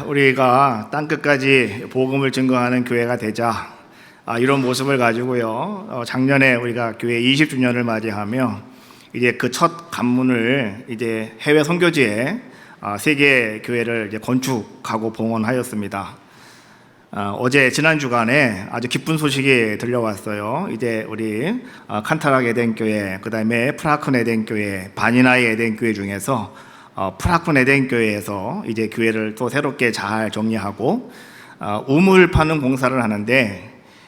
우리가 땅끝까지 복음을 증거하는 교회가 되자, 이런 모습을 가지고요. 작년에 우리가 교회 20주년을 맞이하며 이제 그 첫 관문을 이제 해외 선교지에 세 개의 교회를 이제 건축하고 봉헌하였습니다. 어제 지난 주간에 아주 기쁜 소식이 들려왔어요. 이제 우리 칸타락 에덴교회, 그 다음에 프라큰 에덴교회, 바니나이 에덴교회 중에서 프라큰 에덴교회에서 이제 교회를 또 새롭게 잘 정리하고 우물 파는 공사를 하는데,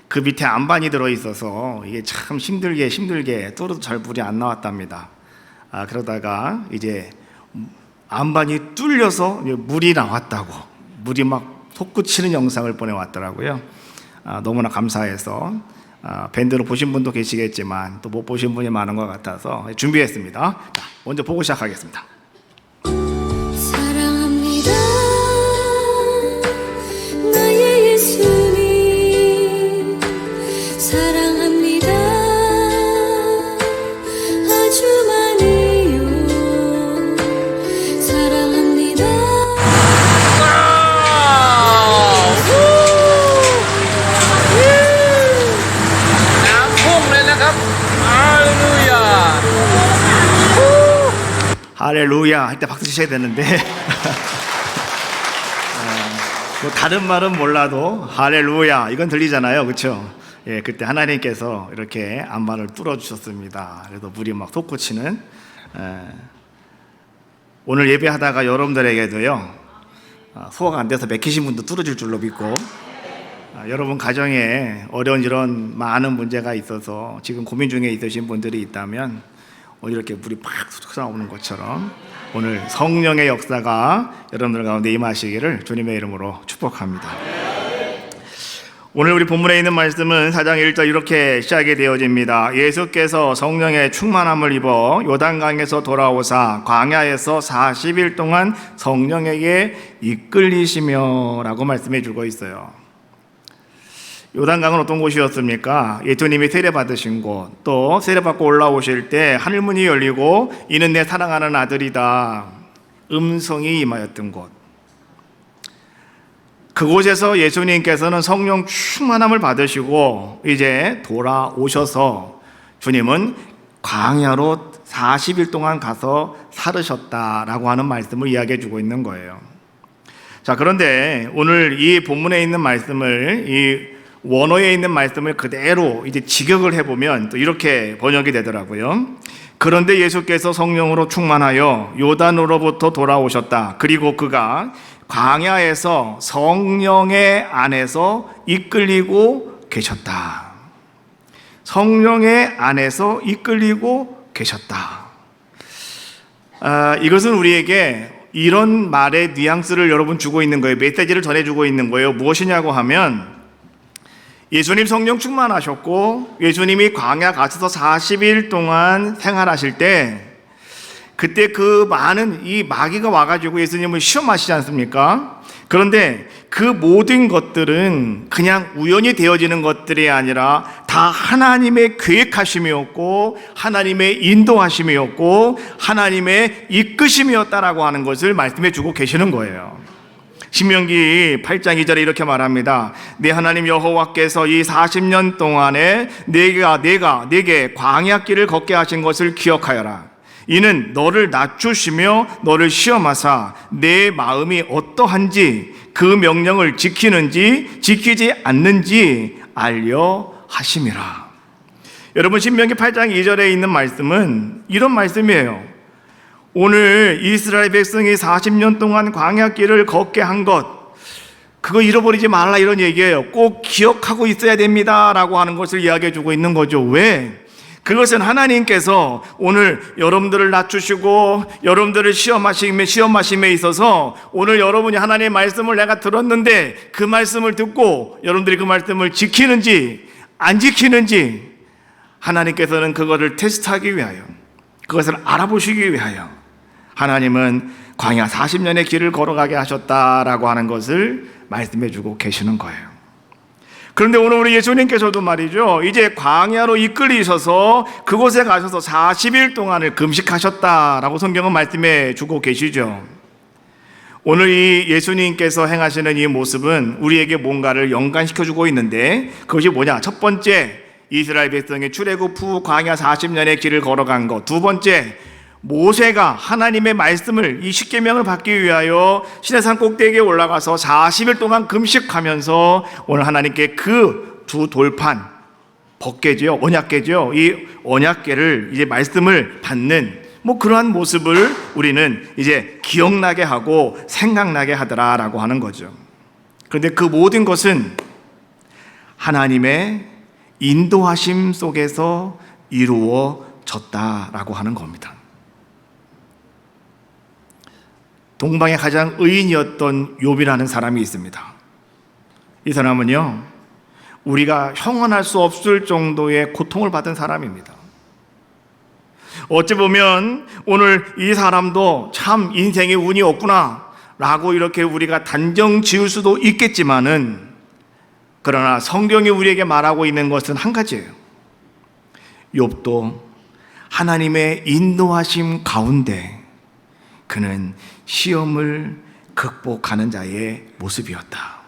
그 밑에 안반이 들어있어서 이게 참 힘들게 뚫어도 잘 물이 안 나왔답니다. 그러다가 이제 안반이 뚫려서 물이 나왔다고, 물이 막 솟구치는 영상을 보내왔더라고요. 너무나 감사해서 밴드로 보신 분도 계시겠지만 또 못 보신 분이 많은 것 같아서 준비했습니다. 자, 먼저 보고 시작하겠습니다. 사랑합니다. 나의 예수님 사랑합니다. 아주 많이요. 사랑합니다. 할렐루야 할 때 박수 치셔야 되는데 뭐 다른 말은 몰라도 할렐루야 이건 들리잖아요, 그렇죠? 예, 그때 하나님께서 이렇게 안반을 뚫어 주셨습니다. 그래서 물이 막 솟구치는, 오늘 예배하다가 여러분들에게도요 소화가 안 돼서 맥히신 분도 뚫어질 줄로 믿고, 여러분 가정에 어려운 이런 많은 문제가 있어서 지금 고민 중에 있으신 분들이 있다면 오늘 이렇게 물이 팍 솟아오는 것처럼 오늘 성령의 역사가 여러분들 가운데 임하시기를 주님의 이름으로 축복합니다. 오늘 우리 본문에 있는 말씀은 4장 1절 이렇게 시작이 되어집니다. 예수께서 성령의 충만함을 입어 요단강에서 돌아오사 광야에서 40일 동안 성령에게 이끌리시며 라고 말씀해 주고 있어요. 요단강은 어떤 곳이었습니까? 예수님이 세례받으신 곳, 또 세례받고 올라오실 때 하늘문이 열리고 이는 내 사랑하는 아들이다 음성이 임하였던 곳, 그곳에서 예수님께서는 성령 충만함을 받으시고 이제 돌아오셔서 주님은 광야로 40일 동안 가서 살으셨다라고 하는 말씀을 이야기해 주고 있는 거예요. 자, 그런데 오늘 이 본문에 있는 말씀을, 이 원어에 있는 말씀을 그대로 이제 직역을 해보면 또 이렇게 번역이 되더라고요. 그런데 예수께서 성령으로 충만하여 요단으로부터 돌아오셨다. 그리고 그가 광야에서 성령의 안에서 이끌리고 계셨다. 성령의 안에서 이끌리고 계셨다. 이것은 우리에게 이런 말의 뉘앙스를 여러분 주고 있는 거예요. 메시지를 전해주고 있는 거예요. 무엇이냐고 하면, 예수님 성령 충만하셨고 예수님이 광야 가셔서 40일 동안 생활하실 때, 그때 그 많은 이 마귀가 와가지고 예수님을 시험하시지 않습니까? 그런데 그 모든 것들은 그냥 우연히 되어지는 것들이 아니라 다 하나님의 계획하심이었고 하나님의 인도하심이었고 하나님의 이끄심이었다라고 하는 것을 말씀해 주고 계시는 거예요. 신명기 8장 2절에 이렇게 말합니다. 내 하나님 여호와께서 이 40년 동안에 내가 네게 광야길을 걷게 하신 것을 기억하여라. 이는 너를 낮추시며 너를 시험하사 내 마음이 어떠한지 그 명령을 지키는지 지키지 않는지 알려 하심이라. 여러분, 신명기 8장 2절에 있는 말씀은 이런 말씀이에요. 오늘 이스라엘 백성이 40년 동안 광야길을 걷게 한 것, 그거 잃어버리지 말라 이런 얘기예요. 꼭 기억하고 있어야 됩니다 라고 하는 것을 이야기해 주고 있는 거죠. 왜? 그것은 하나님께서 오늘 여러분들을 낮추시고 여러분들을 시험하심에 있어서 오늘 여러분이 하나님의 말씀을 내가 들었는데 그 말씀을 듣고 여러분들이 그 말씀을 지키는지 안 지키는지 하나님께서는 그거를 테스트하기 위하여, 그것을 알아보시기 위하여 하나님은 광야 40년의 길을 걸어가게 하셨다라고 하는 것을 말씀해 주고 계시는 거예요. 그런데 오늘 우리 예수님께서도 말이죠, 이제 광야로 이끌리셔서 그곳에 가셔서 40일 동안을 금식하셨다라고 성경은 말씀해 주고 계시죠. 오늘 이 예수님께서 행하시는 이 모습은 우리에게 뭔가를 연관시켜주고 있는데, 그것이 뭐냐? 첫 번째, 이스라엘 백성의 출애굽 후 광야 40년의 길을 걸어간 것. 두 번째, 모세가 하나님의 말씀을, 이 십계명을 받기 위하여 시내산 꼭대기에 올라가서 40일 동안 금식하면서 오늘 하나님께 그 두 돌판, 법궤죠, 언약궤죠, 이 언약궤를 이제 말씀을 받는 그러한 모습을 우리는 이제 기억나게 하고 생각나게 하더라라고 하는 거죠. 그런데 그 모든 것은 하나님의 인도하심 속에서 이루어졌다라고 하는 겁니다. 동방의 가장 의인이었던 욥이라는 사람이 있습니다. 이 사람은요, 우리가 형언할 수 없을 정도의 고통을 받은 사람입니다. 어찌 보면 오늘 이 사람도 참 인생에 운이 없구나 라고 이렇게 우리가 단정 지을 수도 있겠지만은, 그러나 성경이 우리에게 말하고 있는 것은 한 가지예요. 욥도 하나님의 인도하심 가운데 그는 시험을 극복하는 자의 모습이었다.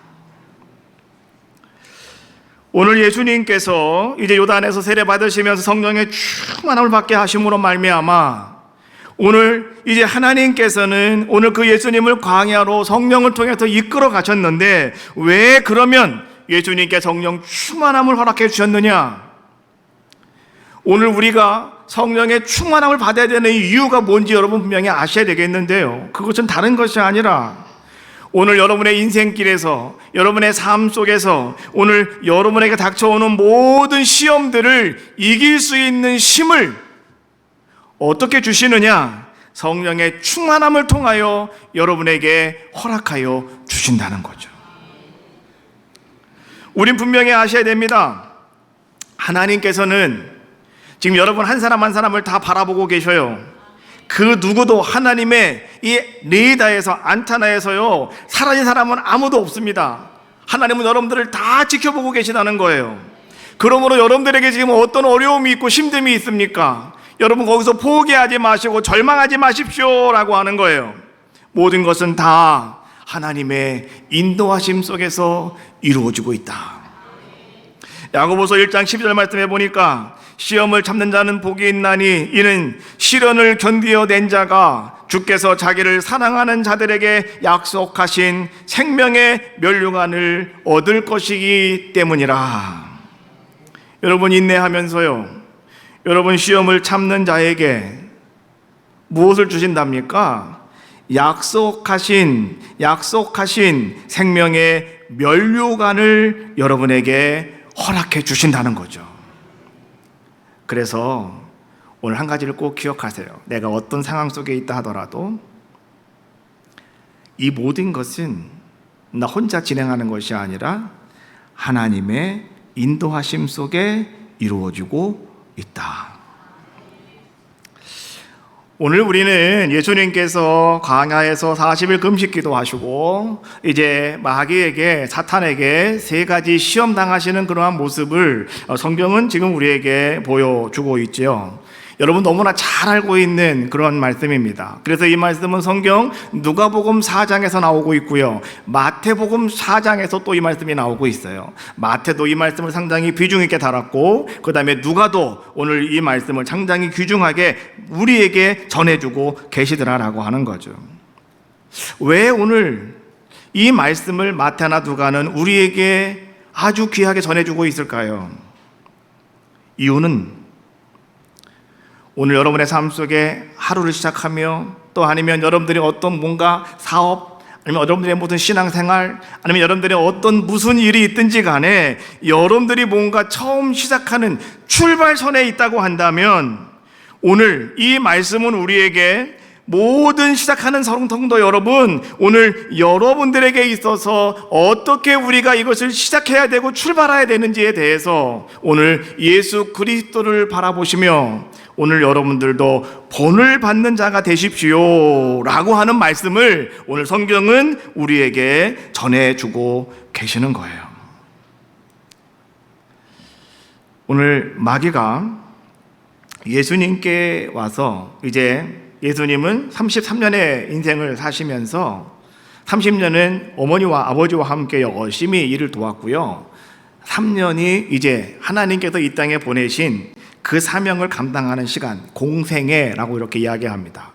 오늘 예수님께서 이제 요단에서 세례 받으시면서 성령의 충만함을 받게 하심으로 말미암아 오늘 이제 하나님께서는 오늘 그 예수님을 광야로 성령을 통해서 이끌어 가셨는데, 왜 그러면 예수님께 성령 충만함을 허락해 주셨느냐? 오늘 우리가 성령의 충만함을 받아야 되는 이유가 뭔지 여러분 분명히 아셔야 되겠는데요, 그것은 다른 것이 아니라 오늘 여러분의 인생길에서, 여러분의 삶 속에서 오늘 여러분에게 닥쳐오는 모든 시험들을 이길 수 있는 힘을 어떻게 주시느냐? 성령의 충만함을 통하여 여러분에게 허락하여 주신다는 거죠. 우린 분명히 아셔야 됩니다. 하나님께서는 지금 여러분 한 사람 한 사람을 다 바라보고 계셔요. 그 누구도 하나님의 이 레이다에서, 안타나에서요, 사라진 사람은 아무도 없습니다. 하나님은 여러분들을 다 지켜보고 계시다는 거예요. 그러므로 여러분들에게 지금 어떤 어려움이 있고 힘듦이 있습니까? 여러분 거기서 포기하지 마시고 절망하지 마십시오 라고 하는 거예요. 모든 것은 다 하나님의 인도하심 속에서 이루어지고 있다. 야고보서 1장 12절 말씀해 보니까, 시험을 참는 자는 복이 있나니 이는 시련을 견디어 낸 자가 주께서 자기를 사랑하는 자들에게 약속하신 생명의 면류관을 얻을 것이기 때문이라. 여러분 인내하면서요, 여러분 시험을 참는 자에게 무엇을 주신답니까? 약속하신 생명의 면류관을 여러분에게 허락해 주신다는 거죠. 그래서 오늘 한 가지를 꼭 기억하세요. 내가 어떤 상황 속에 있다 하더라도 이 모든 것은 나 혼자 진행하는 것이 아니라 하나님의 인도하심 속에 이루어지고 있다. 오늘 우리는 예수님께서 광야에서 40일 금식 기도하시고 이제 마귀에게, 사탄에게 세 가지 시험 당하시는 그러한 모습을 성경은 지금 우리에게 보여주고 있죠. 여러분 너무나 잘 알고 있는 그런 말씀입니다. 그래서 이 말씀은 성경 누가복음 4장에서 나오고 있고요, 마태복음 4장에서 또 이 말씀이 나오고 있어요. 마태도 이 말씀을 상당히 비중 있게 다뤘고, 그 다음에 누가도 오늘 이 말씀을 상당히 귀중하게 우리에게 전해주고 계시더라라고 하는 거죠. 왜 오늘 이 말씀을 마태나 누가는 우리에게 아주 귀하게 전해주고 있을까요? 이유는 오늘 여러분의 삶 속에 하루를 시작하며, 또 아니면 여러분들이 어떤 뭔가 사업, 아니면 여러분들의 모든 신앙생활, 아니면 여러분들의 어떤 무슨 일이 있든지 간에 여러분들이 뭔가 처음 시작하는 출발선에 있다고 한다면, 오늘 이 말씀은 우리에게 모든 시작하는 성도 여러분, 오늘 여러분들에게 있어서 어떻게 우리가 이것을 시작해야 되고 출발해야 되는지에 대해서 오늘 예수 그리스도를 바라보시며 오늘 여러분들도 본을 받는 자가 되십시오 라고 하는 말씀을 오늘 성경은 우리에게 전해주고 계시는 거예요. 오늘 마귀가 예수님께 와서, 이제 예수님은 33년의 인생을 사시면서 30년은 어머니와 아버지와 함께 열심히 일을 도왔고요. 3년이 이제 하나님께서 이 땅에 보내신 그 사명을 감당하는 시간, 공생애라고 이렇게 이야기합니다.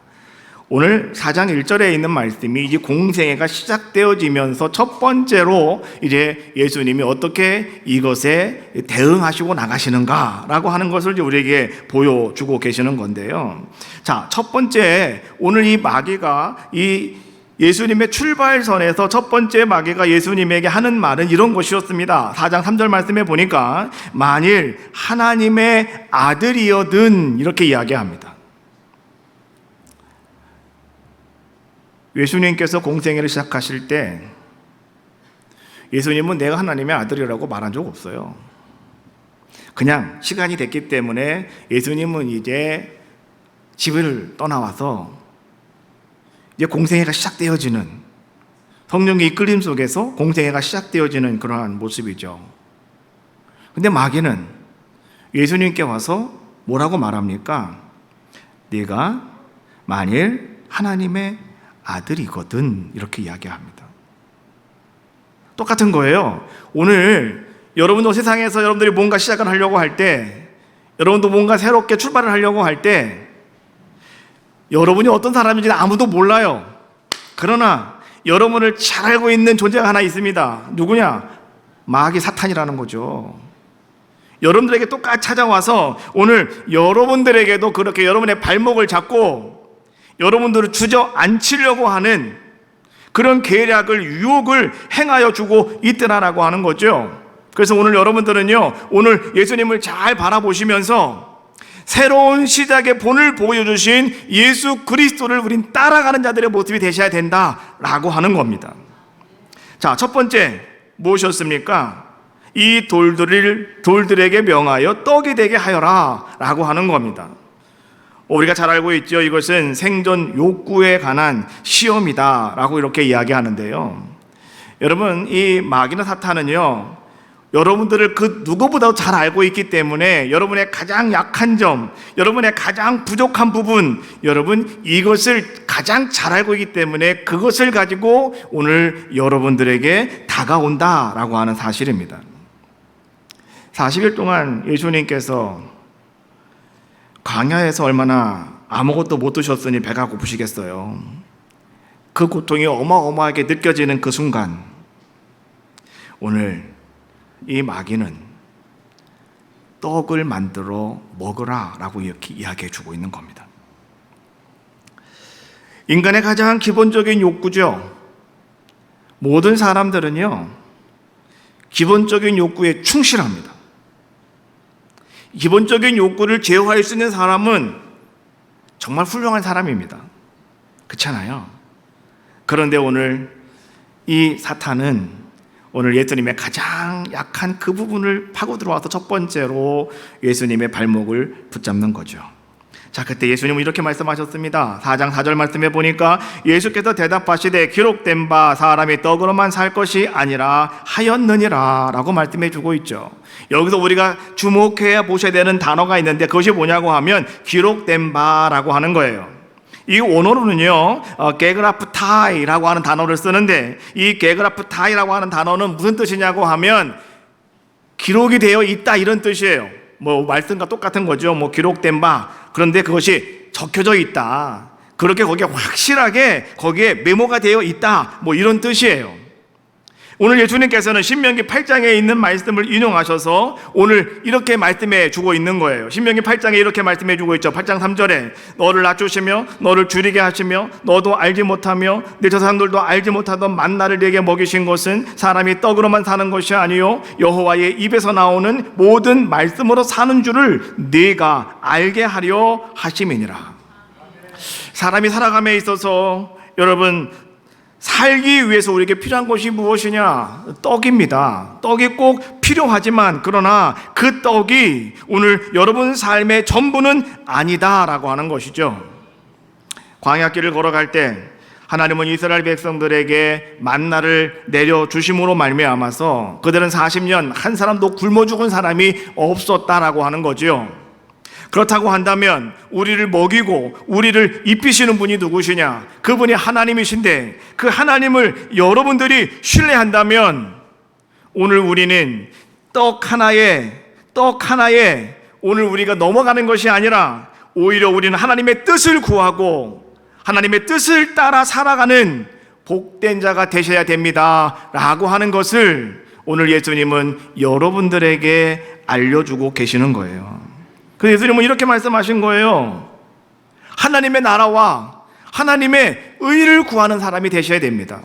오늘 4장 1절에 있는 말씀이 이제 공생애가 시작되어지면서 첫 번째로 이제 예수님이 어떻게 이것에 대응하시고 나가시는가라고 하는 것을 이제 우리에게 보여주고 계시는 건데요. 자, 첫 번째, 오늘 이 마귀가 이 예수님의 출발선에서 첫 번째 마귀가 예수님에게 하는 말은 이런 것이었습니다. 4장 3절 말씀에 보니까 만일 하나님의 아들이여든 이렇게 이야기합니다. 예수님께서 공생애를 시작하실 때 예수님은 내가 하나님의 아들이라고 말한 적 없어요. 그냥 시간이 됐기 때문에 예수님은 이제 집을 떠나와서 이제 공생애가 시작되어지는, 성령의 이끌림 속에서 공생애가 시작되어지는 그러한 모습이죠. 근데 마귀는 예수님께 와서 뭐라고 말합니까? 네가 만일 하나님의 아들이거든 이렇게 이야기합니다. 똑같은 거예요. 오늘 여러분도 세상에서 여러분들이 뭔가 시작을 하려고 할 때, 여러분도 뭔가 새롭게 출발을 하려고 할 때 여러분이 어떤 사람인지 아무도 몰라요. 그러나 여러분을 잘 알고 있는 존재가 하나 있습니다. 누구냐? 마귀 사탄이라는 거죠. 여러분들에게 똑같이 찾아와서 오늘 여러분들에게도 그렇게 여러분의 발목을 잡고 여러분들을 주저앉히려고 하는 그런 계략을, 유혹을 행하여 주고 있더라라고 하는 거죠. 그래서 오늘 여러분들은요, 오늘 예수님을 잘 바라보시면서 새로운 시작의 본을 보여주신 예수 그리스도를 우린 따라가는 자들의 모습이 되셔야 된다라고 하는 겁니다. 자, 첫 번째 무엇이었습니까? 이 돌들에게 명하여 떡이 되게 하여라 라고 하는 겁니다. 우리가 잘 알고 있죠. 이것은 생존 욕구에 관한 시험이다 라고 이렇게 이야기하는데요. 여러분, 이 마귀나 사탄은요, 여러분들을 그 누구보다도 잘 알고 있기 때문에 여러분의 가장 약한 점, 여러분의 가장 부족한 부분, 여러분 이것을 가장 잘 알고 있기 때문에 그것을 가지고 오늘 여러분들에게 다가온다라고 하는 사실입니다. 40일 동안 예수님께서 광야에서 얼마나 아무것도 못 드셨으니 배가 고프시겠어요. 그 고통이 어마어마하게 느껴지는 그 순간, 오늘 이 마귀는 떡을 만들어 먹으라 라고 이렇게 이야기해 주고 있는 겁니다. 인간의 가장 기본적인 욕구죠. 모든 사람들은요, 기본적인 욕구에 충실합니다. 기본적인 욕구를 제어할 수 있는 사람은 정말 훌륭한 사람입니다. 그렇잖아요. 그런데 오늘 이 사탄은 오늘 예수님의 가장 약한 그 부분을 파고 들어와서 첫 번째로 예수님의 발목을 붙잡는 거죠. 자, 그때 예수님은 이렇게 말씀하셨습니다. 4장 4절 말씀에 보니까 예수께서 대답하시되 기록된 바 사람이 떡으로만 살 것이 아니라 하였느니라 라고 말씀해 주고 있죠. 여기서 우리가 주목해야 보셔야 되는 단어가 있는데 그것이 뭐냐고 하면 기록된 바라고 하는 거예요. 이 원어로는요, 게그라프타이라고 하는 단어를 쓰는데, 이 게그라프타이라고 하는 단어는 무슨 뜻이냐고 하면 기록이 되어 있다 이런 뜻이에요. 뭐 말씀과 똑같은 거죠. 뭐 기록된 바, 그런데 그것이 적혀져 있다, 그렇게 거기에 확실하게 거기에 메모가 되어 있다, 뭐 이런 뜻이에요. 오늘 예수님께서는 신명기 8장에 있는 말씀을 인용하셔서 오늘 이렇게 말씀해 주고 있는 거예요. 신명기 8장에 이렇게 말씀해 주고 있죠. 8장 3절에 너를 낮추시며 너를 줄이게 하시며 너도 알지 못하며 내 조상들도 알지 못하던 만나를 네게 먹이신 것은 사람이 떡으로만 사는 것이 아니요 여호와의 입에서 나오는 모든 말씀으로 사는 줄을 네가 알게 하려 하심이니라. 사람이 살아감에 있어서 여러분 살기 위해서 우리에게 필요한 것이 무엇이냐? 떡입니다. 떡이 꼭 필요하지만 그러나 그 떡이 오늘 여러분 삶의 전부는 아니다라고 하는 것이죠. 광야길을 걸어갈 때 하나님은 이스라엘 백성들에게 만나를 내려주심으로 말미암아서 그들은 40년 한 사람도 굶어 죽은 사람이 없었다라고 하는 거죠. 그렇다고 한다면 우리를 먹이고 우리를 입히시는 분이 누구시냐? 그분이 하나님이신데 그 하나님을 여러분들이 신뢰한다면 오늘 우리는 떡 하나에 오늘 우리가 넘어가는 것이 아니라 오히려 우리는 하나님의 뜻을 구하고 하나님의 뜻을 따라 살아가는 복된 자가 되셔야 됩니다 라고 하는 것을 오늘 예수님은 여러분들에게 알려주고 계시는 거예요. 그래서 예수님은 이렇게 말씀하신 거예요. 하나님의 나라와 하나님의 의를 구하는 사람이 되셔야 됩니다.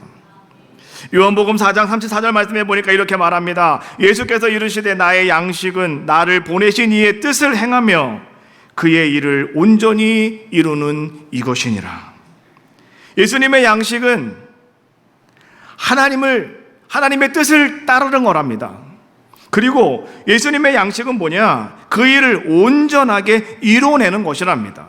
요한복음 4장 34절 말씀해 보니까 이렇게 말합니다. 예수께서 이르시되 나의 양식은 나를 보내신 이의 뜻을 행하며 그의 일을 온전히 이루는 이것이니라. 예수님의 양식은 하나님의 뜻을 따르는 거랍니다. 그리고 예수님의 양식은 뭐냐? 그 일을 온전하게 이뤄내는 것이랍니다.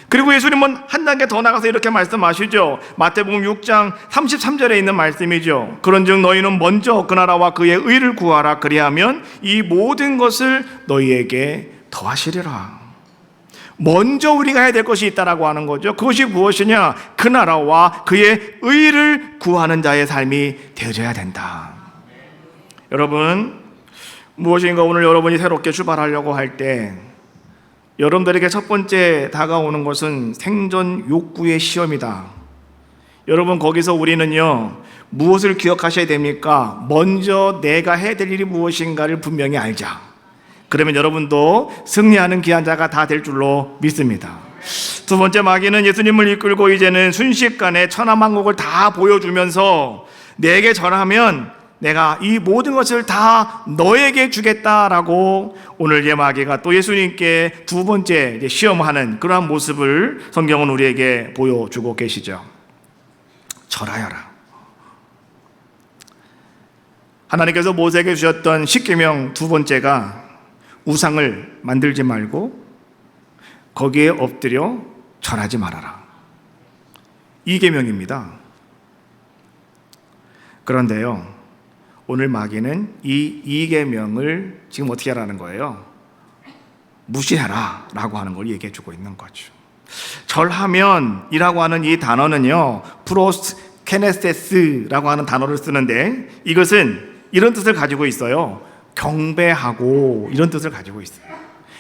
그리고 예수님은 한 단계 더 나가서 이렇게 말씀하시죠. 마태복음 6장 33절에 있는 말씀이죠. 그런즉 너희는 먼저 그 나라와 그의 의를 구하라. 그리하면 이 모든 것을 너희에게 더하시리라. 먼저 우리가 해야 될 것이 있다라고 하는 거죠. 그것이 무엇이냐? 그 나라와 그의 의를 구하는 자의 삶이 되어져야 된다. 여러분, 무엇인가 오늘 여러분이 새롭게 출발하려고 할 때 여러분들에게 첫 번째 다가오는 것은 생존 욕구의 시험이다. 여러분, 거기서 우리는요, 무엇을 기억하셔야 됩니까? 먼저 내가 해야 될 일이 무엇인가를 분명히 알자. 그러면 여러분도 승리하는 귀한 자가 다 될 줄로 믿습니다. 두 번째 마귀는 예수님을 이끌고 이제는 순식간에 천하만국을 다 보여주면서 내게 절하면 내가 이 모든 것을 다 너에게 주겠다라고 오늘 마귀가 또 예수님께 두 번째 시험하는 그러한 모습을 성경은 우리에게 보여주고 계시죠. 절하여라. 하나님께서 모세에게 주셨던 십계명 두 번째가 우상을 만들지 말고 거기에 엎드려 절하지 말아라. 이 계명입니다. 그런데요, 오늘 마귀는 이 계명을 지금 어떻게 하라는 거예요? 무시하라 라고 하는 걸 얘기해 주고 있는 거죠. 절하면이라고 하는 이 단어는요, 프로스 케네세스라고 하는 단어를 쓰는데 이것은 이런 뜻을 가지고 있어요. 경배하고 이런 뜻을 가지고 있어요.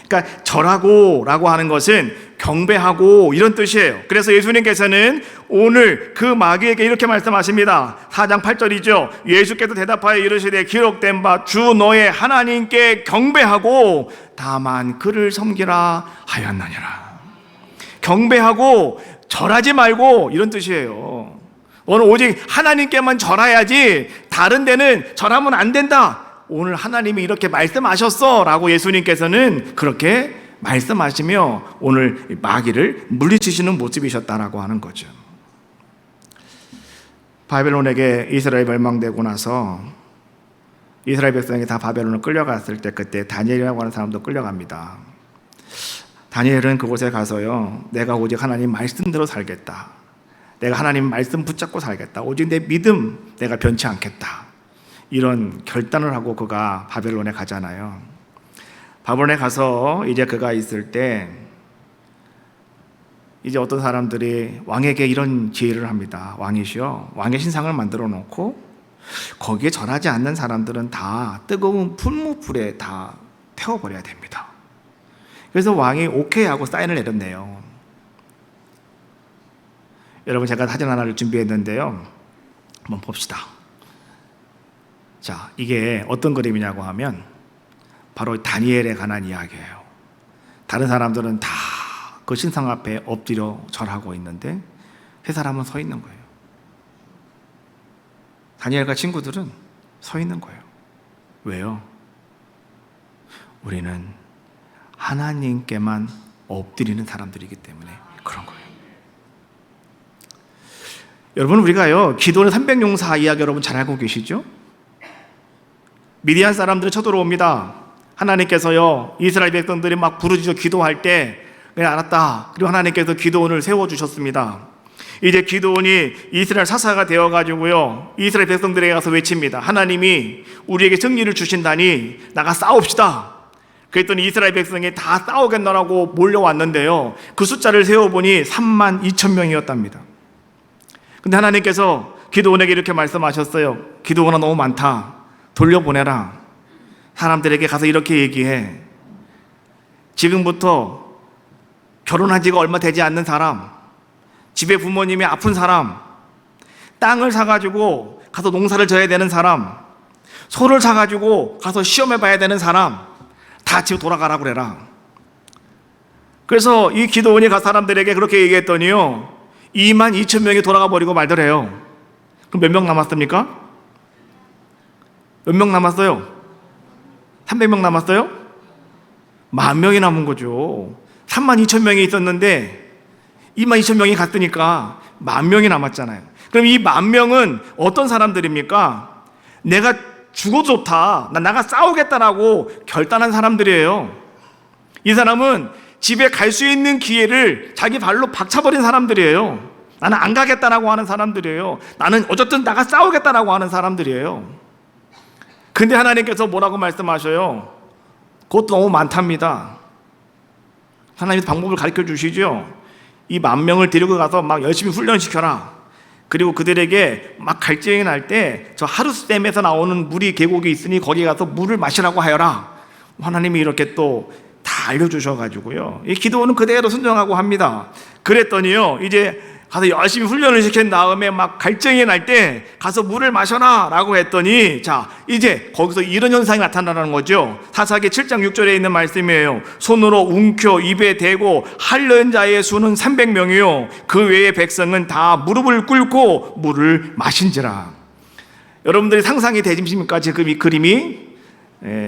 그러니까 절하고 라고 하는 것은 경배하고 이런 뜻이에요. 그래서 예수님께서는 오늘 그 마귀에게 이렇게 말씀하십니다. 4장 8절이죠. 예수께서 대답하여 이르시되 기록된 바 주 너의 하나님께 경배하고 다만 그를 섬기라 하였느니라. 경배하고 절하지 말고 이런 뜻이에요. 너는 오직 하나님께만 절해야지 다른 데는 절하면 안 된다. 오늘 하나님이 이렇게 말씀하셨어 라고 예수님께서는 그렇게 말씀하시며 오늘 마귀를 물리치시는 모습이셨다라고 하는 거죠. 바벨론에게 이스라엘 멸망되고 나서 이스라엘 백성이 다 바벨론을 끌려갔을 때 그때 다니엘이라고 하는 사람도 끌려갑니다. 다니엘은 그곳에 가서요, 내가 오직 하나님 말씀대로 살겠다. 내가 하나님 말씀 붙잡고 살겠다. 오직 내 믿음 내가 변치 않겠다. 이런 결단을 하고 그가 바벨론에 가잖아요. 바벨론에 가서 이제 그가 있을 때 이제 어떤 사람들이 왕에게 이런 제의를 합니다. 왕이시여, 왕의 신상을 만들어 놓고 거기에 절하지 않는 사람들은 다 뜨거운 풀무불에 다 태워버려야 됩니다. 그래서 왕이 오케이 하고 사인을 내렸네요. 여러분, 제가 사진 하나를 준비했는데요, 한번 봅시다. 자, 이게 어떤 그림이냐고 하면 바로 다니엘에 관한 이야기예요. 다른 사람들은 다 그 신상 앞에 엎드려 절하고 있는데 세 사람은 서 있는 거예요. 다니엘과 친구들은 서 있는 거예요. 왜요? 우리는 하나님께만 엎드리는 사람들이기 때문에 그런 거예요. 여러분, 우리가요, 기도는 300용사 이야기 여러분 잘 알고 계시죠? 미디안 사람들이 쳐들어옵니다. 하나님께서요, 이스라엘 백성들이 막 부르짖어 기도할 때 그냥 알았다. 그리고 하나님께서 기도원을 세워주셨습니다. 이제 기도원이 이스라엘 사사가 되어가지고요, 이스라엘 백성들에게 가서 외칩니다. 하나님이 우리에게 승리를 주신다니 나가 싸웁시다. 그랬더니 이스라엘 백성이 다 싸우겠노라고 몰려왔는데요, 그 숫자를 세어보니 32,000명이었답니다. 근데 하나님께서 기드온에게 이렇게 말씀하셨어요. 기드온아, 너무 많다. 돌려보내라. 사람들에게 가서 이렇게 얘기해. 지금부터 결혼한 지가 얼마 되지 않는 사람, 집에 부모님이 아픈 사람, 땅을 사가지고 가서 농사를 져야 되는 사람, 소를 사가지고 가서 시험해봐야 되는 사람, 다 집에 돌아가라고 그래라. 그래서 이 기드온이 가 사람들에게 그렇게 얘기했더니요, 22,000명이 돌아가 버리고 말더래요. 그럼 몇 명 남았습니까? 몇 명 남았어요? 300명 남았어요? 10,000명이 남은 거죠. 32,000명이 있었는데 22,000명이 갔으니까 10,000명이 남았잖아요. 그럼 이 10,000명은 어떤 사람들입니까? 내가 죽어도 좋다, 나가 싸우겠다라고 결단한 사람들이에요. 이 사람은 집에 갈 수 있는 기회를 자기 발로 박차버린 사람들이에요. 나는 안 가겠다라고 하는 사람들이에요. 나는 어쨌든 나가 싸우겠다라고 하는 사람들이에요. 근데 하나님께서 뭐라고 말씀하셔요? 그것도 너무 많답니다. 하나님이 방법을 가르쳐 주시죠. 이 10,000명을 데리고 가서 막 열심히 훈련시켜라. 그리고 그들에게 막 갈증이 날 때 저 하루댐에서 나오는 물이 계곡이 있으니 거기 가서 물을 마시라고 하여라. 하나님이 이렇게 또 다 알려주셔가지고요, 이 기도는 그대로 순종하고 합니다. 그랬더니요, 이제 가서 열심히 훈련을 시킨 다음에 막 갈증이 날 때 가서 물을 마셔라 라고 했더니, 자, 이제 거기서 이런 현상이 나타나는 거죠. 사사기 7장 6절에 있는 말씀이에요. 손으로 움켜 입에 대고 핥는 자의 수는 300명이요 그 외의 백성은 다 무릎을 꿇고 물을 마신지라. 여러분들이 상상이 되십니까? 지금 이 그림이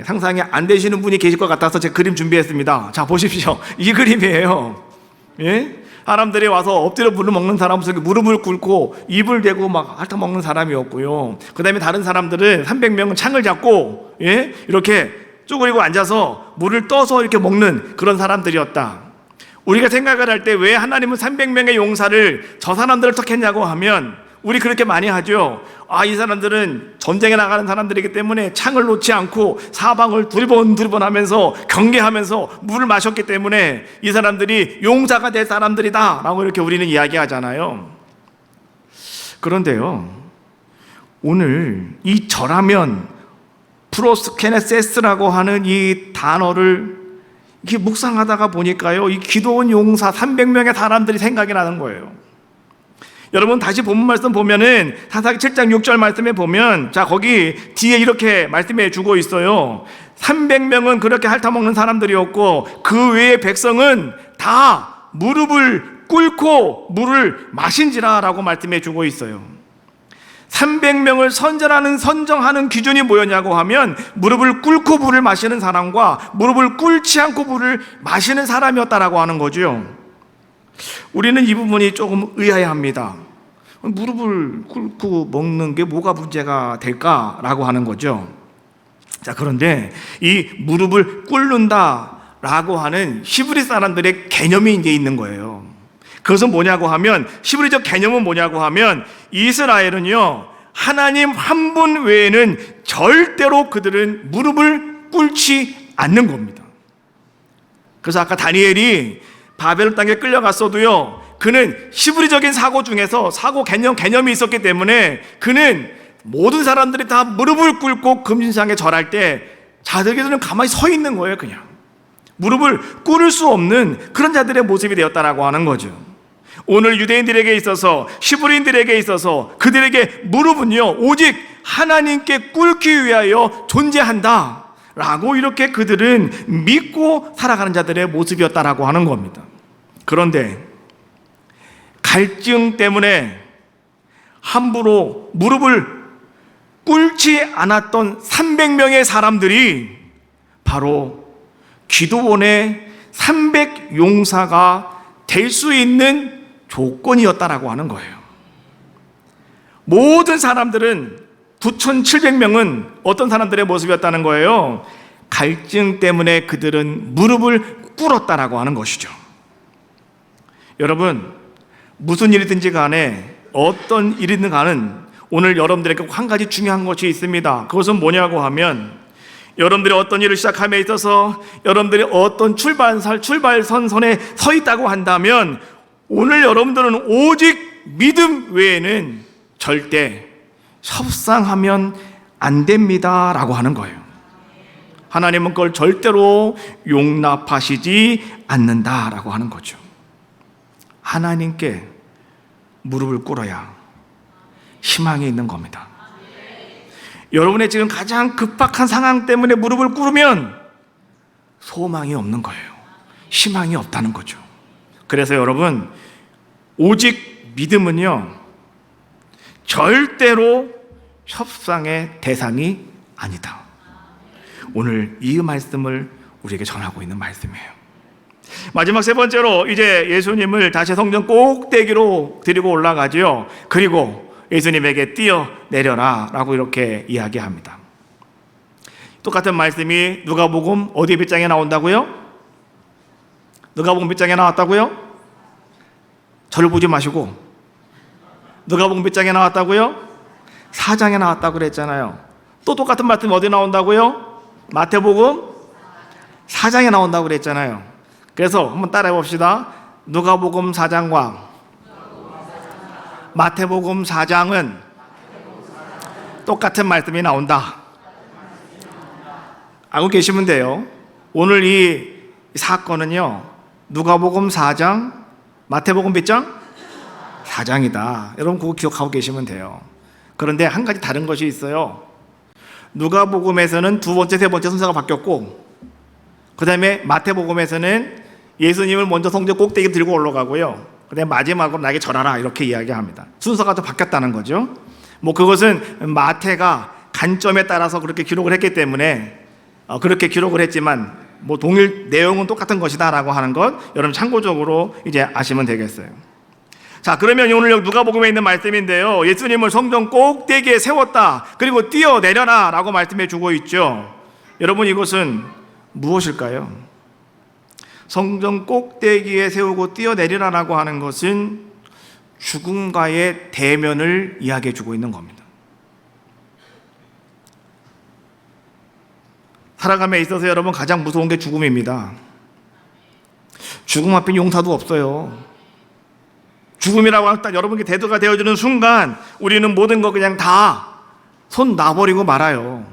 상상이 안 되시는 분이 계실 것 같아서 제가 그림 준비했습니다. 자, 보십시오. 이 그림이에요. 예? 사람들이 와서 엎드려 물을 먹는 사람 속에 무릎을 꿇고 입을 대고 막 핥아 먹는 사람이었고요. 그 다음에 다른 사람들은 300명은 창을 잡고, 예? 이렇게 쪼그리고 앉아서 물을 떠서 이렇게 먹는 그런 사람들이었다. 우리가 생각을 할 때 왜 하나님은 300명의 용사를 저 사람들을 택했냐고 하면, 우리 그렇게 많이 하죠. 아, 이 사람들은 전쟁에 나가는 사람들이기 때문에 창을 놓지 않고 사방을 두리번 하면서 경계하면서 물을 마셨기 때문에 이 사람들이 용사가 될 사람들이다 라고 이렇게 우리는 이야기하잖아요. 그런데요, 오늘 이 절하면 프로스케네세스라고 하는 이 단어를 이렇게 묵상하다가 보니까요, 이 기도원 용사 300명의 사람들이 생각이 나는 거예요. 여러분 다시 본문 말씀 보면은 사사기 7장 6절 말씀에 보면, 자, 거기 뒤에 이렇게 말씀해 주고 있어요. 300명은 그렇게 핥아먹는 사람들이었고 그 외의 백성은 다 무릎을 꿇고 물을 마신지라 라고 말씀해 주고 있어요. 300명을 선정하는 기준이 뭐였냐고 하면, 무릎을 꿇고 물을 마시는 사람과 무릎을 꿇지 않고 물을 마시는 사람이었다라고 하는 거죠. 우리는 이 부분이 조금 의아해합니다. 무릎을 꿇고 먹는 게 뭐가 문제가 될까라고 하는 거죠. 자, 그런데 이 무릎을 꿇는다라고 하는 히브리 사람들의 개념이 이제 있는 거예요. 그것은 뭐냐고 하면, 히브리적 개념은 뭐냐고 하면, 이스라엘은요, 하나님 한 분 외에는 절대로 그들은 무릎을 꿇지 않는 겁니다. 그래서 아까 다니엘이 바벨론 땅에 끌려갔어도요, 그는 히브리적인 사고 중에서 사고 개념이 있었기 때문에 그는 모든 사람들이 다 무릎을 꿇고 금신상에 절할 때 자들에게는 가만히 서 있는 거예요. 그냥 무릎을 꿇을 수 없는 그런 자들의 모습이 되었다라고 하는 거죠. 오늘 유대인들에게 있어서, 히브리인들에게 있어서 그들에게 무릎은요, 오직 하나님께 꿇기 위하여 존재한다 라고 이렇게 그들은 믿고 살아가는 자들의 모습이었다라고 하는 겁니다. 그런데 갈증 때문에 함부로 무릎을 꿇지 않았던 300명의 사람들이 바로 기드온의 300용사가 될 수 있는 조건이었다라고 하는 거예요. 모든 사람들은 9,700명은 어떤 사람들의 모습이었다는 거예요? 갈증 때문에 그들은 무릎을 꿇었다라고 하는 것이죠. 여러분, 무슨 일이든지 간에, 어떤 일이든 간에 오늘 여러분들에게 한 가지 중요한 것이 있습니다. 그것은 뭐냐고 하면, 여러분들이 어떤 일을 시작함에 있어서 여러분들이 어떤 출발선에 서 있다고 한다면 오늘 여러분들은 오직 믿음 외에는 절대 협상하면 안 됩니다 라고 하는 거예요. 하나님은 그걸 절대로 용납하시지 않는다라고 하는 거죠. 하나님께 무릎을 꿇어야 희망이 있는 겁니다. 여러분의 지금 가장 급박한 상황 때문에 무릎을 꿇으면 소망이 없는 거예요. 희망이 없다는 거죠. 그래서 여러분, 오직 믿음은요, 절대로 협상의 대상이 아니다. 오늘 이 말씀을 우리에게 전하고 있는 말씀이에요. 마지막 세 번째로 이제 예수님을 다시 성전 꼭대기로 데리고 올라가죠. 그리고 예수님에게 뛰어내려라 라고 이렇게 이야기합니다. 똑같은 말씀이 누가복음 어디 몇 장에 나온다고요? 누가복음 몇 장에 나왔다고요? 저를 보지 마시고 누가복음 몇 장에 나왔다고요? 4장에 나왔다고 그랬잖아요. 또 똑같은 말씀이 어디 나온다고요? 마태복음 4장에 나온다고 그랬잖아요. 그래서 한번 따라해 봅시다. 누가복음 4장과 마태복음 4장은 똑같은 말씀이 나온다. 알고 계시면 돼요. 오늘 이 사건은요, 누가복음 4장, 마태복음 몇 장? 4장이다. 여러분 그거 기억하고 계시면 돼요. 그런데 한 가지 다른 것이 있어요. 누가복음에서는 두 번째, 세 번째 순서가 바뀌었고, 그 다음에 마태복음에서는 예수님을 먼저 성전 꼭대기 들고 올라가고요, 그 다음에 마지막으로 나에게 절하라 이렇게 이야기합니다. 순서가 또 바뀌었다는 거죠. 뭐 그것은 마태가 관점에 따라서 그렇게 기록을 했기 때문에 그렇게 기록을 했지만 뭐 동일 내용은 똑같은 것이다라고 하는 것 여러분 참고적으로 이제 아시면 되겠어요. 자, 그러면 오늘 누가복음에 있는 말씀인데요, 예수님을 성전 꼭대기에 세웠다, 그리고 뛰어내려라 라고 말씀해 주고 있죠. 여러분 이것은 무엇일까요? 성전 꼭대기에 세우고 뛰어내리라 라고 하는 것은 죽음과의 대면을 이야기해 주고 있는 겁니다. 살아감에 있어서 여러분 가장 무서운 게 죽음입니다. 죽음 앞에 용서도 없어요. 죽음이라고 딱 여러분께 대두가 되어주는 순간 우리는 모든 거 그냥 다 손 놔버리고 말아요.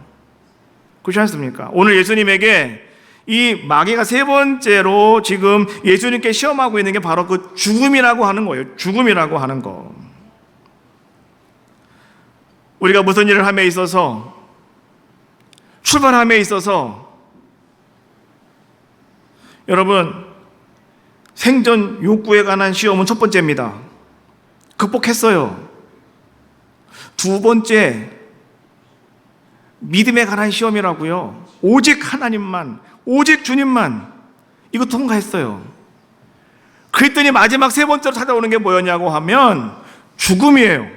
그렇지 않습니까? 오늘 예수님에게 이 마귀가 세 번째로 지금 예수님께 시험하고 있는 게 바로 그 죽음이라고 하는 거예요. 죽음이라고 하는 거. 우리가 무슨 일을 함에 있어서, 출발함에 있어서 여러분 생존 욕구에 관한 시험은 첫 번째입니다. 극복했어요. 두 번째, 믿음에 관한 시험이라고요. 오직 하나님만, 오직 주님만, 이거 통과했어요. 그랬더니 마지막 세 번째로 찾아오는 게 뭐였냐고 하면 죽음이에요.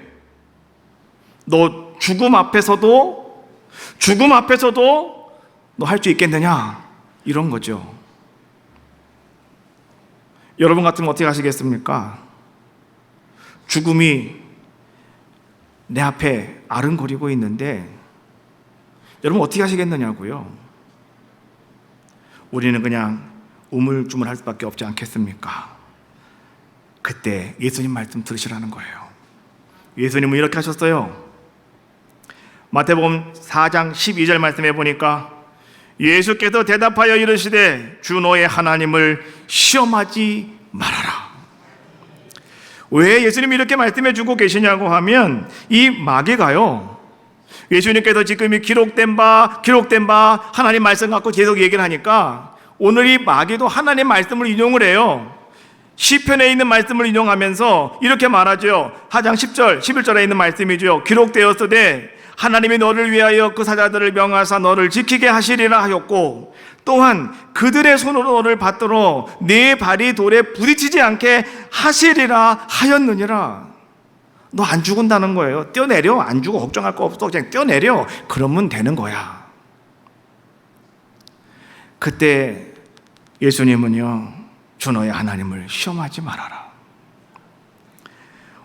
너 죽음 앞에서도 너 할 수 있겠느냐, 이런 거죠. 여러분 같으면 어떻게 하시겠습니까? 죽음이 내 앞에 아른거리고 있는데 여러분 어떻게 하시겠느냐고요? 우리는 그냥 우물쭈물할 수밖에 없지 않겠습니까? 그때 예수님 말씀 들으시라는 거예요. 예수님은 이렇게 하셨어요. 마태복음 4장 12절 말씀해 보니까 예수께서 대답하여 이르시되 주 너의 하나님을 시험하지 말아라. 왜 예수님이 이렇게 말씀해 주고 계시냐고 하면 이 마귀가요, 예수님께서 지금 이 기록된 바 하나님 말씀 갖고 계속 얘기를 하니까 오늘 이 마귀도 하나님 말씀을 인용을 해요. 시편에 있는 말씀을 인용하면서 이렇게 말하죠. 4장 10절 11절에 있는 말씀이죠. 기록되었으되 하나님이 너를 위하여 그 사자들을 명하사 너를 지키게 하시리라 하였고 또한 그들의 손으로 너를 받들어 네 발이 돌에 부딪히지 않게 하시리라 하였느니라. 너 안 죽은다는 거예요. 뛰어내려. 안 죽어. 걱정할 거 없어. 그냥 뛰어내려. 그러면 되는 거야. 그때 예수님은요, 주 너의 하나님을 시험하지 말아라.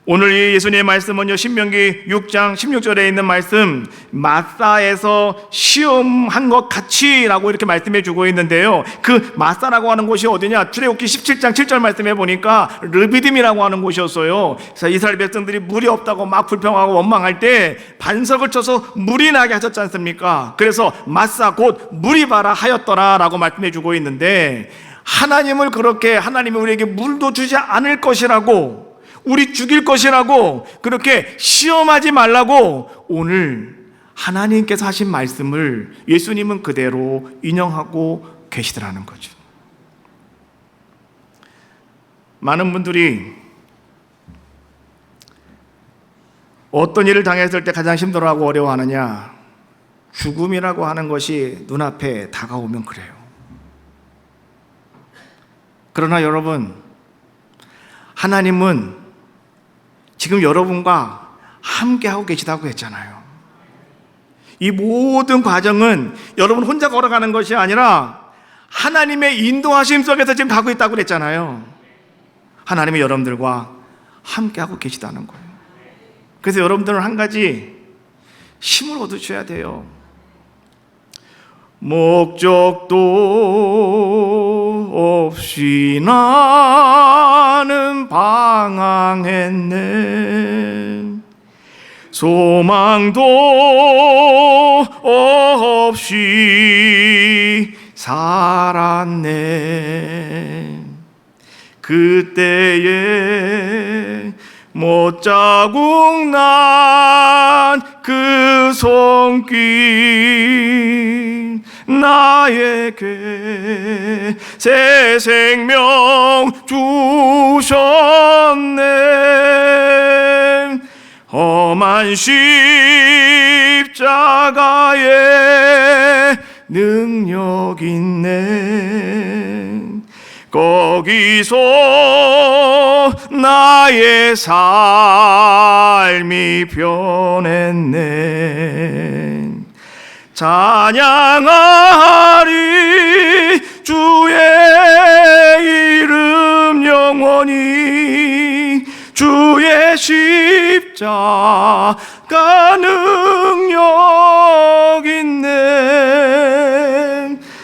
오늘 이 예수님의 말씀은요, 신명기 6장 16절에 있는 말씀, 마사에서 시험한 것 같이라고 이렇게 말씀해 주고 있는데요. 그 마사라고 하는 곳이 어디냐? 출애굽기 17장 7절 말씀해 보니까 르비딤이라고 하는 곳이었어요. 그래서 이스라엘 백성들이 물이 없다고 막 불평하고 원망할 때 반석을 쳐서 물이 나게 하셨지 않습니까? 그래서 마사 곧 물이 바라 하였더라라고 말씀해 주고 있는데, 하나님을 그렇게, 하나님이 우리에게 물도 주지 않을 것이라고, 우리 죽일 것이라고 그렇게 시험하지 말라고 오늘 하나님께서 하신 말씀을 예수님은 그대로 인용하고 계시더라는 거죠. 많은 분들이 어떤 일을 당했을 때 가장 힘들어하고 어려워하느냐? 죽음이라고 하는 것이 눈앞에 다가오면 그래요. 그러나 여러분, 하나님은 지금 여러분과 함께하고 계시다고 했잖아요. 이 모든 과정은 여러분 혼자 걸어가는 것이 아니라 하나님의 인도하심 속에서 지금 가고 있다고 그랬잖아요. 하나님이 여러분들과 함께하고 계시다는 거예요. 그래서 여러분들은 한 가지 힘을 얻으셔야 돼요. 목적도 없이 나는 방황했네. 소망도 없이 살았네. 그때에 못자국 난 그 손길 나에게 새 생명 주셨네. 험한 십자가에 능력 있네. 거기서 나의 삶이 변했네. 찬양하리 주의 이름 영원히. 주의 십자가 능력 있네.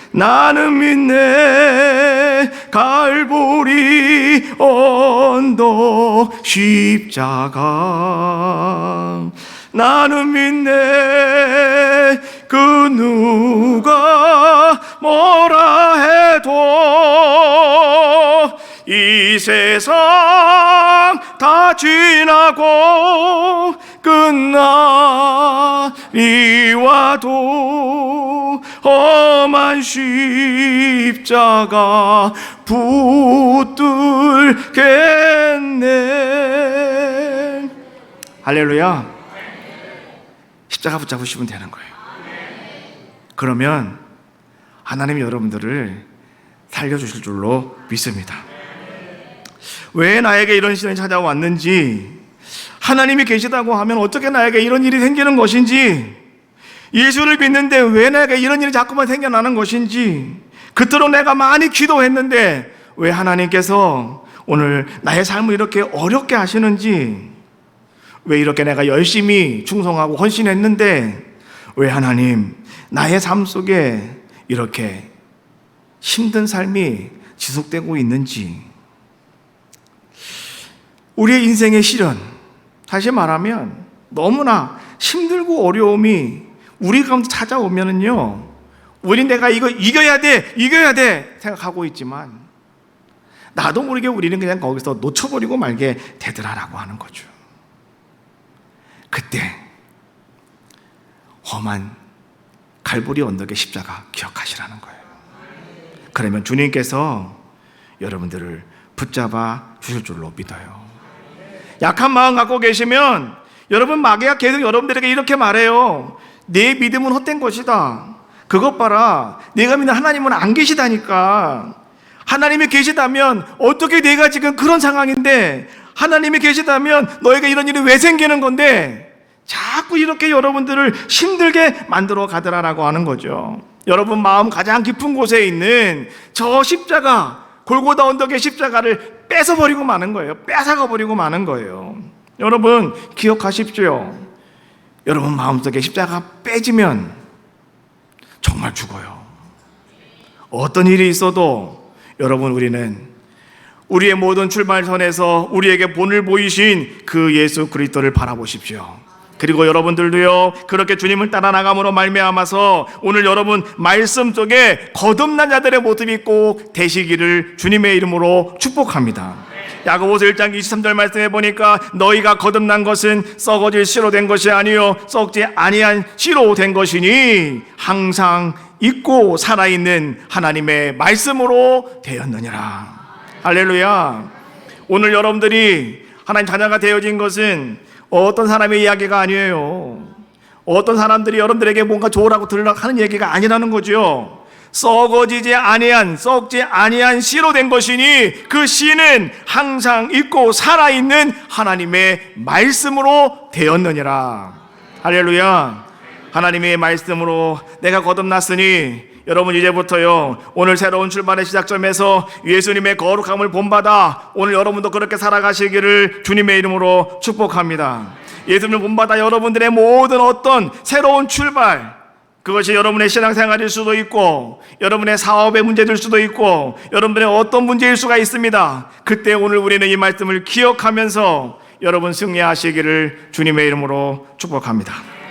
나는 믿네. 갈보리 언덕 십자가. 나는 믿네. 그 누가 뭐라 해도 이 세상 다 지나고 끝날이 와도 험한 십자가 붙들겠네. 할렐루야. 십자가 붙잡으시면 되는 거예요. 그러면 하나님이 여러분들을 살려주실 줄로 믿습니다. 왜 나에게 이런 시련이 찾아왔는지, 하나님이 계시다고 하면 어떻게 나에게 이런 일이 생기는 것인지, 예수를 믿는데 왜 나에게 이런 일이 자꾸만 생겨나는 것인지, 그토록 내가 많이 기도했는데 왜 하나님께서 오늘 나의 삶을 이렇게 어렵게 하시는지, 왜 이렇게 내가 열심히 충성하고 헌신했는데 왜 하나님 나의 삶 속에 이렇게 힘든 삶이 지속되고 있는지. 우리의 인생의 시련, 다시 말하면 너무나 힘들고 어려움이 우리 가운데 찾아오면은요, 우린 내가 이거 이겨야 돼 생각하고 있지만 나도 모르게 우리는 그냥 거기서 놓쳐버리고 말게 되더라라고 하는 거죠. 그때 험한 갈보리 언덕의 십자가 기억하시라는 거예요. 그러면 주님께서 여러분들을 붙잡아 주실 줄로 믿어요. 약한 마음 갖고 계시면 여러분, 마귀가 계속 여러분들에게 이렇게 말해요. 내 믿음은 헛된 것이다. 그것 봐라, 내가 믿는 하나님은 안 계시다니까. 하나님이 계시다면 어떻게 내가 지금 그런 상황인데, 하나님이 계시다면 너에게 이런 일이 왜 생기는 건데, 자꾸 이렇게 여러분들을 힘들게 만들어 가더라라고 하는 거죠. 여러분 마음 가장 깊은 곳에 있는 저 십자가, 골고다 언덕의 십자가를 뺏어버리고 마는 거예요. 뺏어가 버리고 마는 거예요. 여러분 기억하십시오. 여러분 마음속에 십자가 빼지면 정말 죽어요. 어떤 일이 있어도 여러분 우리는 우리의 모든 출발선에서 우리에게 본을 보이신 그 예수 그리스도를 바라보십시오. 그리고 여러분들도요 그렇게 주님을 따라 나감으로 말미암아서 오늘 여러분 말씀 속에 거듭난 자들의 모습이 꼭 되시기를 주님의 이름으로 축복합니다. 야고보서 1장 23절 말씀해 보니까 너희가 거듭난 것은 썩어질 씨로 된 것이 아니요 썩지 아니한 씨로 된 것이니 항상 있고 살아있는 하나님의 말씀으로 되었느니라. 할렐루야. 오늘 여러분들이 하나님 자녀가 되어진 것은 어떤 사람의 이야기가 아니에요. 어떤 사람들이 여러분들에게 뭔가 좋으라고 들으라고 하는 얘기가 아니라는 거죠. 썩어지지 아니한 썩지 아니한 씨로 된 것이니 그 씨는 항상 있고 살아있는 하나님의 말씀으로 되었느니라. 할렐루야. 하나님의 말씀으로 내가 거듭났으니 여러분 이제부터요 오늘 새로운 출발의 시작점에서 예수님의 거룩함을 본받아 오늘 여러분도 그렇게 살아가시기를 주님의 이름으로 축복합니다. 예수님을 본받아 여러분들의 모든 어떤 새로운 출발, 그것이 여러분의 신앙생활일 수도 있고 여러분의 사업의 문제일 수도 있고 여러분의 어떤 문제일 수가 있습니다. 그때 오늘 우리는 이 말씀을 기억하면서 여러분 승리하시기를 주님의 이름으로 축복합니다.